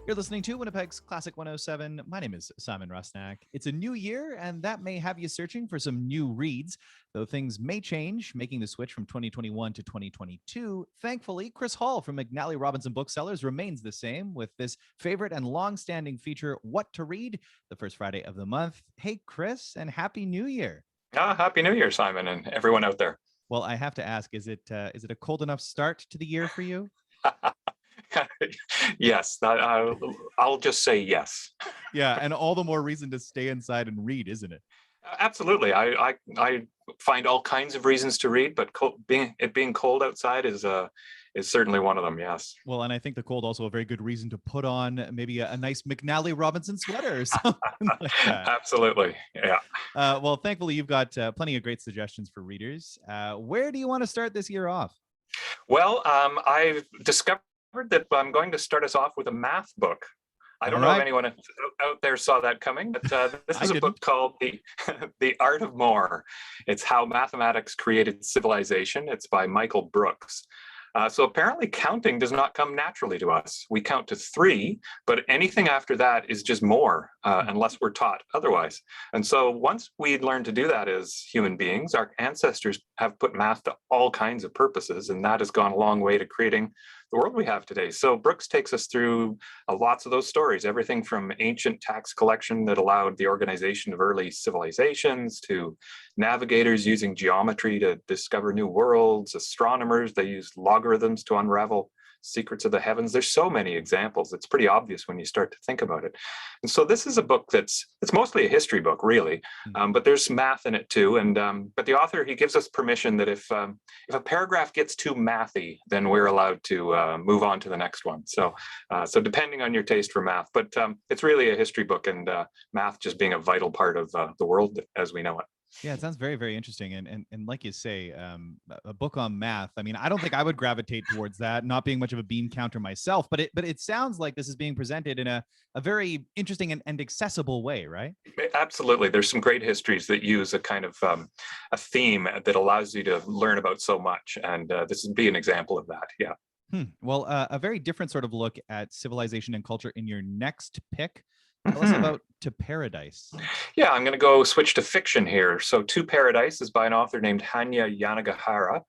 You're listening to Winnipeg's Classic 107. My name is Simon Rusnak. It's a new year, and that may have you searching for some new reads, though things may change, making the switch from 2021 to 2022. Thankfully, Chris Hall from McNally Robinson Booksellers remains the same with this favorite and long-standing feature, What to Read, the first Friday of the month. Hey, Chris, and Happy New Year. Happy New Year, Simon, and everyone out there. Well, I have to ask, is it a cold enough start to the year for you? Yes, I'll just say yes. Yeah, and all the more reason to stay inside and read, isn't it? Absolutely. I find all kinds of reasons to read, but being cold outside is certainly one of them. Yes. Well, and I think the cold also a very good reason to put on maybe a nice McNally Robinson sweater or something like that. Absolutely. Yeah. Well, thankfully, you've got plenty of great suggestions for readers. Where do you want to start this year off? Well, I've discovered that I'm going to start us off with a math book. I don't know if anyone out there saw that coming, but this is a book called The Art of More. It's How Mathematics Created Civilization. It's by Michael Brooks. So apparently counting does not come naturally to us. We count to 3, but anything after that is just more, unless we're taught otherwise. And so once we learn to do that as human beings, our ancestors have put math to all kinds of purposes, and that has gone a long way to creating the world we have today. So Brooks takes us through lots of those stories, everything from ancient tax collection that allowed the organization of early civilizations to navigators using geometry to discover new worlds, astronomers, they used logarithms to unravel secrets of the heavens. There's so many examples. It's pretty obvious when you start to think about it. And so this is a book it's mostly a history book, really, but there's math in it too. And but the author, he gives us permission that if a paragraph gets too mathy, then we're allowed to move on to the next one. So depending on your taste for math, but it's really a history book, and math just being a vital part of the world as we know it. Yeah, it sounds very, very interesting. And like you say, a book on math. I mean, I don't think I would gravitate towards that, not being much of a bean counter myself, but it sounds like this is being presented in a very interesting and accessible way, right? Absolutely. There's some great histories that use a kind of a theme that allows you to learn about so much. And this would be an example of that. Yeah. Well, a very different sort of look at civilization and culture in your next pick. Tell us about To Paradise. Yeah, I'm going to go switch to fiction here. So To Paradise is by an author named Hanya Yanagihara.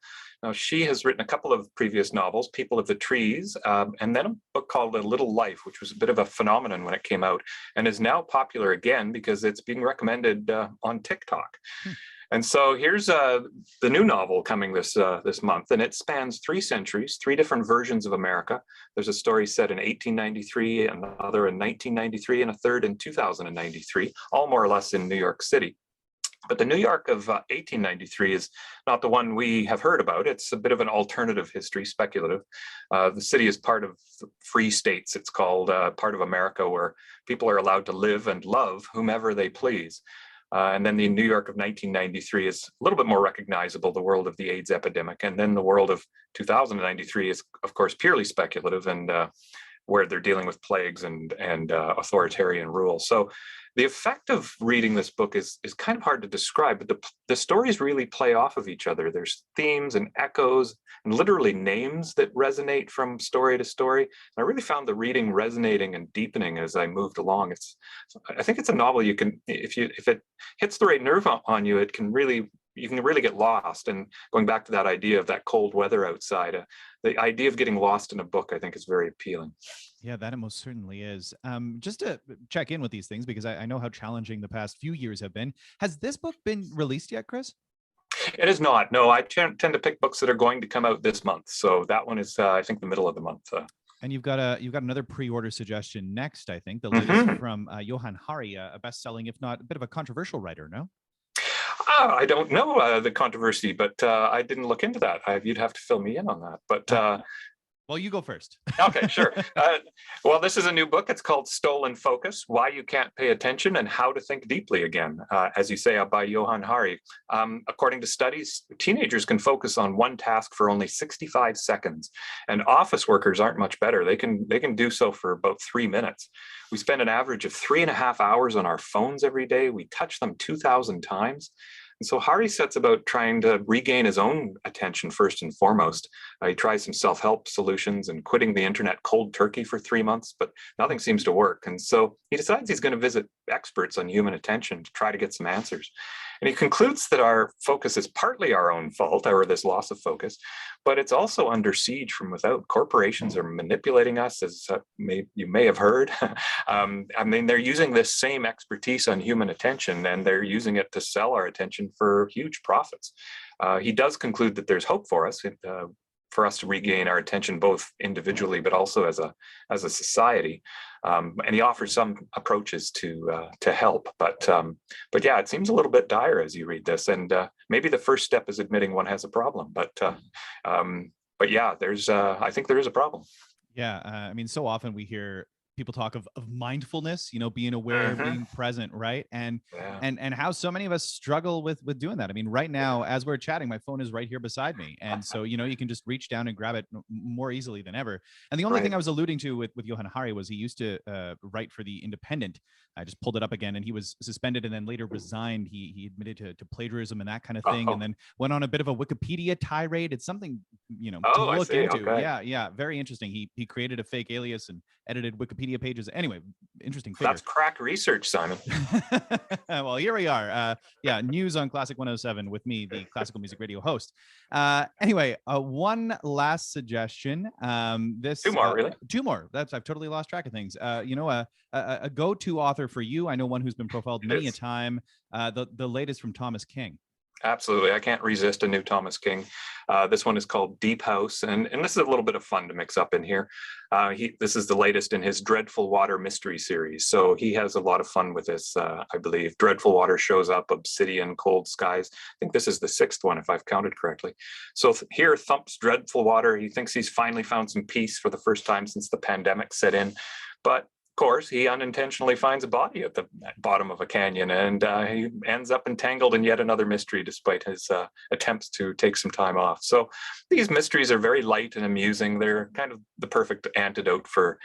Now, she has written a couple of previous novels, People of the Trees, and then a book called A Little Life, which was a bit of a phenomenon when it came out, and is now popular again because it's being recommended on TikTok. And so here's the new novel coming this month, and it spans 3 centuries, 3 different versions of America. There's a story set in 1893, another in 1993, and a third in 2093, all more or less in New York City. But the New York of 1893 is not the one we have heard about. It's a bit of an alternative history, speculative. The city is part of free states, it's called, part of America where people are allowed to live and love whomever they please. And then the New York of 1993 is a little bit more recognizable, the world of the AIDS epidemic. And then the world of 2093 is, of course, purely speculative, and where they're dealing with plagues and authoritarian rule. So the effect of reading this book is kind of hard to describe, but the stories really play off of each other. There's themes and echoes and literally names that resonate from story to story. And I really found the reading resonating and deepening as I moved along. I think it's a novel you can, if it hits the right nerve on you, you can really get lost. And going back to that idea of that cold weather outside, the idea of getting lost in a book, I think, is very appealing. Yeah, that it most certainly is. Just to check in with these things, because I know how challenging the past few years have been. Has this book been released yet, Chris? It is not. No, I tend to pick books that are going to come out this month. So that one is, I think, the middle of the month. And you've got another pre-order suggestion next, I think, the latest from Johann Hari, a best-selling, if not a bit of a controversial writer, no? I don't know the controversy, but I didn't look into that. You'd have to fill me in on that. But well, you go first. Okay, sure. Well, this is a new book. It's called Stolen Focus: Why You Can't Pay Attention and How to Think Deeply Again, as you say, by Johann Hari. According to studies, teenagers can focus on one task for only 65 seconds, and office workers aren't much better. They can do so for about 3 minutes. We spend an average of 3.5 hours on our phones every day. We touch them 2,000 times. And so Hari sets about trying to regain his own attention first and foremost. He tries some self-help solutions and quitting the internet cold turkey for 3 months, but nothing seems to work. And so he decides he's going to visit experts on human attention to try to get some answers. And he concludes that our focus is partly our own fault, or this loss of focus, but it's also under siege from without. Corporations are manipulating us, as you may have heard. I mean, they're using this same expertise on human attention, and they're using it to sell our attention for huge profits. He does conclude that there's hope for us to regain our attention, both individually but also as a society. And he offers some approaches to help, but yeah, it seems a little bit dire as you read this. And maybe the first step is admitting one has a problem. But yeah, I think there is a problem. Yeah, I mean, so often we hear people talk of mindfulness, being aware, being present, right? And how so many of us struggle with doing that. I mean, right now, as we're chatting, my phone is right here beside me. And so, you can just reach down and grab it more easily than ever. And the only thing I was alluding to with Johann Hari was he used to write for The Independent. I just pulled it up again, and he was suspended and then later resigned. He admitted to plagiarism and that kind of thing, and then went on a bit of a Wikipedia tirade. It's something, to look into. Okay. Yeah, very interesting. He created a fake alias and edited Wikipedia pages. Anyway, interesting figure. That's crack research, Simon. Well, here we are. News on Classic 107 with me, the classical music radio host. Anyway, one last suggestion. Two more, really? Two more. I've totally lost track of things. A go-to author for you. I know one who's been profiled many a time. The latest from Thomas King. Absolutely. I can't resist a new Thomas King. This one is called Deep House, and this is a little bit of fun to mix up in here. This is the latest in his Dreadful Water mystery series, so he has a lot of fun with this, I believe. Dreadful Water shows up, Obsidian, Cold Skies. I think this is the sixth one, if I've counted correctly. So here thumps Dreadful Water. He thinks he's finally found some peace for the first time since the pandemic set in, but course, he unintentionally finds a body at the bottom of a canyon, and he ends up entangled in yet another mystery despite his attempts to take some time off. So these mysteries are very light and amusing. They're kind of the perfect antidote for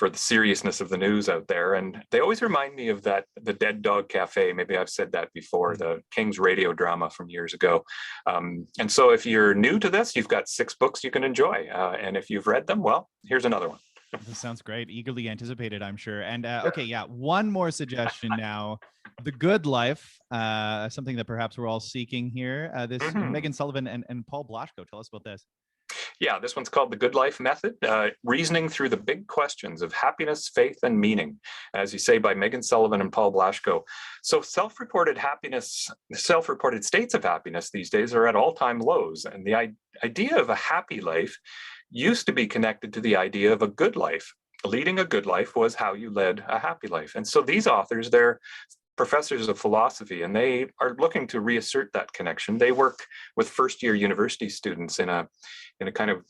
the seriousness of the news out there. And they always remind me of the Dead Dog Cafe. Maybe I've said that before, the King's radio drama from years ago. And so if you're new to this, you've got 6 books you can enjoy. And if you've read them, well, here's another one. This sounds great. Eagerly anticipated, I'm sure. And okay, yeah, one more suggestion now. The Good Life, something that perhaps we're all seeking here. This Megan Sullivan and Paul Blaschko. Tell us about this. Yeah, this one's called The Good Life Method, reasoning through the big questions of happiness, faith, and meaning, as you say, by Megan Sullivan and Paul Blaschko. So self-reported states of happiness these days are at all-time lows. And the idea of a happy life used to be connected to the idea of a good life. Leading a good life was how you led a happy life. And so these authors, they're professors of philosophy, and they are looking to reassert that connection. They work with first-year university students in a kind of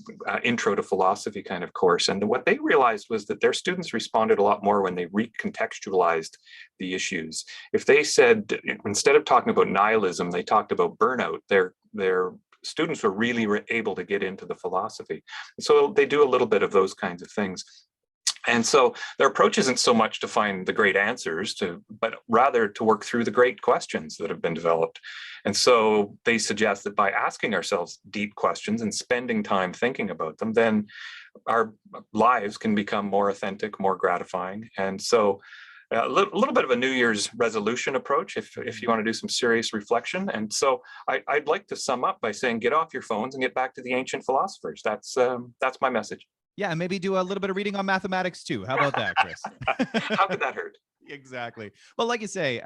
intro to philosophy kind of course. And what they realized was that their students responded a lot more when they recontextualized the issues. If they said, instead of talking about nihilism, they talked about burnout, their students were really able to get into the philosophy. So they do a little bit of those kinds of things. And so their approach isn't so much to find the great answers, but rather to work through the great questions that have been developed. And so they suggest that by asking ourselves deep questions and spending time thinking about them, then our lives can become more authentic, more gratifying. And so a little bit of a New Year's resolution approach if you want to do some serious reflection. And so I'd like to sum up by saying, get off your phones and get back to the ancient philosophers. That's my message. Yeah, and maybe do a little bit of reading on mathematics too. How about that, Chris? How could that hurt? Exactly. Well, like you say,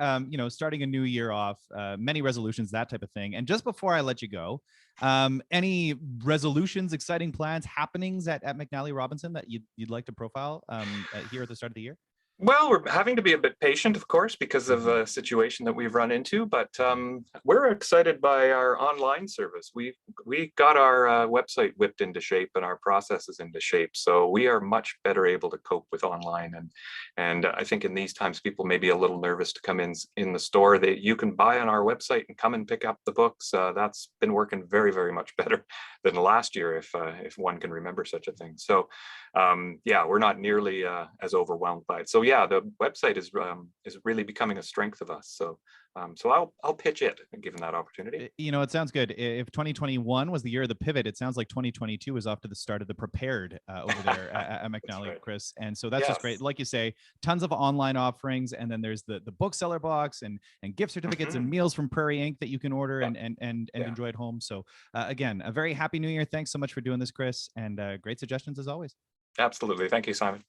starting a new year off, many resolutions, that type of thing. And just before I let you go, any resolutions, exciting plans, happenings at McNally Robinson that you'd like to profile here at the start of the year? Well, we're having to be a bit patient, of course, because of the situation that we've run into, but we're excited by our online service. We got our website whipped into shape and our processes into shape, so we are much better able to cope with online. And I think in these times, people may be a little nervous to come in the store. That you can buy on our website and come and pick up the books. That's been working very, very much better than last year, if one can remember such a thing. So yeah, we're not nearly as overwhelmed by it. So yeah, the website is really becoming a strength of us. So I'll pitch it given that opportunity. It sounds good. If 2021 was the year of the pivot, it sounds like 2022 is off to the start of the prepared over there at McNally, right. Chris. And so that's just Yes. great. Like you say, tons of online offerings, and then there's the bookseller box and gift certificates and meals from Prairie Ink that you can order and enjoy at home. So again, a very happy new year. Thanks so much for doing this, Chris, and great suggestions as always. Absolutely. Thank you, Simon.